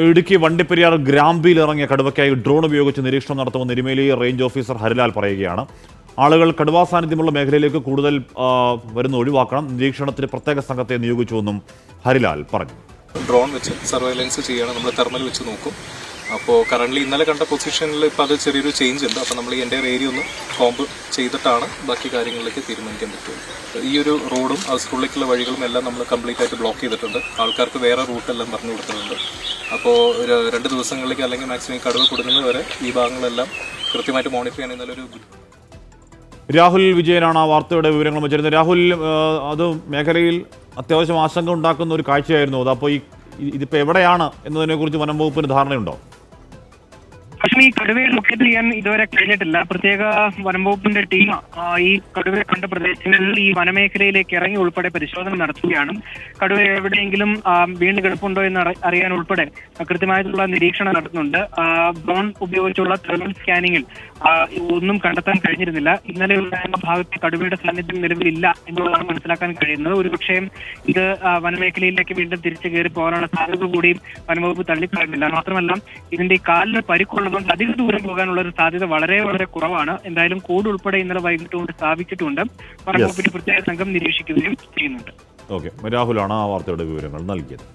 ഇടുക്കി വണ്ടിപ്പെരിയാർ ഗ്രാമ്പിയിൽ ഇറങ്ങിയ കടുവയ്ക്കായി ഡ്രോൺ ഉപയോഗിച്ച് നിരീക്ഷണം നടത്തുമെന്ന് എരുമേലി റേഞ്ച് ഓഫീസർ ഹരിലാൽ പറയുകയാണ്. ആളുകൾ കടുവാ സാന്നിധ്യമുള്ള മേഖലയിലേക്ക് കൂടുതൽ വരുന്ന ഒഴിവാക്കണം. നിരീക്ഷണത്തിന് പ്രത്യേക സംഘത്തെ നിയോഗിച്ചുവെന്നും ഹരിലാൽ പറഞ്ഞു. ഡ്രോൺ വെച്ച് സർവൈലൻസ് ചെയ്യണം, നമ്മൾ തെർമൽ വെച്ച് നോക്കും. അപ്പോൾ കറണ്ട്ലി ഇന്നലെ കണ്ട പൊസിഷനിൽ ഇപ്പോൾ അത് ചെറിയൊരു ചേഞ്ച് ഉണ്ട്. അപ്പോൾ നമ്മൾ ഈ എൻ്റെ ഏരിയ ഒന്ന് കോമ്പ് ചെയ്തിട്ടാണ് ബാക്കി കാര്യങ്ങളിലേക്ക് തീരുമാനിക്കാൻ പറ്റുള്ളൂ. ഈ ഒരു റോഡും ആ സ്കൂളിലേക്കുള്ള വഴികളും എല്ലാം നമ്മൾ കംപ്ലീറ്റ് ആയിട്ട് ബ്ലോക്ക് ചെയ്തിട്ടുണ്ട്. ആൾക്കാർക്ക് വേറെ റൂട്ടെല്ലാം പറഞ്ഞു കൊടുത്തിട്ടുണ്ട്. അപ്പോൾ 2 ദിവസങ്ങളിലേക്ക് അല്ലെങ്കിൽ മാക്സിമം കടുവ കൊടുക്കുന്നത് വരെ ഈ ഭാഗങ്ങളെല്ലാം കൃത്യമായിട്ട് മോണിറ്റർ ചെയ്യാൻ നല്ലൊരു. രാഹുൽ വിജയനാണ് ആ വാർത്തയുടെ വിവരങ്ങൾ വെച്ചിരുന്നത്. രാഹുൽ, അത് മേഖലയിൽ അത്യാവശ്യം ആശങ്ക ഉണ്ടാക്കുന്ന ഒരു കാഴ്ചയായിരുന്നു അത്. അപ്പോൾ ഇതിപ്പോൾ എവിടെയാണ് എന്നതിനെക്കുറിച്ച് വനം വകുപ്പിന് ധാരണയുണ്ടോ? പക്ഷേ ഈ കടുവയെ ലൊക്കേറ്റ് ചെയ്യാൻ ഇതുവരെ കഴിഞ്ഞിട്ടില്ല. പ്രത്യേക വനം വകുപ്പിന്റെ ടീം ഈ കടുവയെ കണ്ട പ്രദേശങ്ങളിൽ ഈ വനമേഖലയിലേക്ക് ഇറങ്ങി ഉൾപ്പെടെ പരിശോധന നടത്തുകയാണ്. കടുവ എവിടെയെങ്കിലും വീണ്ടും കിടപ്പുണ്ടോ എന്ന് അറിയാൻ ഉൾപ്പെടെ കൃത്യമായിട്ടുള്ള നിരീക്ഷണം നടത്തുന്നുണ്ട്. ഡ്രോൺ ഉപയോഗിച്ചുള്ള തെർമൽ സ്കാനിങ്ങിൽ ഒന്നും കണ്ടെത്താൻ കഴിഞ്ഞിരുന്നില്ല. ഇന്നലെ ഉണ്ടായിരുന്ന ഭാഗത്ത് കടുവയുടെ സാന്നിധ്യം നിലവിലില്ല എന്നുള്ളതാണ് മനസ്സിലാക്കാൻ കഴിയുന്നത്. ഒരുപക്ഷേ ഇത് വനമേഖലയിലേക്ക് വീണ്ടും തിരിച്ചു കയറി പോകാനുള്ള സാധ്യത കൂടിയും വനംവകുപ്പ് തള്ളിക്കളയുന്നില്ല. മാത്രമല്ല ഇതിന്റെ കാലിന് പരിക്കുള്ളതുകൊണ്ട് അധിക ദൂരം പോകാനുള്ള ഒരു സാധ്യത വളരെ വളരെ കുറവാണ്. എന്തായാലും കൂട് ഉൾപ്പെടെ ഇന്നലെ വൈകിട്ട് കൊണ്ട് സ്ഥാപിച്ചിട്ടുണ്ട്. വനംവകുപ്പിന്റെ പ്രത്യേക സംഘം നിരീക്ഷിക്കുകയും ചെയ്യുന്നുണ്ട്. ഓക്കെ, രാഹുലാണ് ആ വാർത്തയുടെ വിവരങ്ങൾ നൽകിയത്.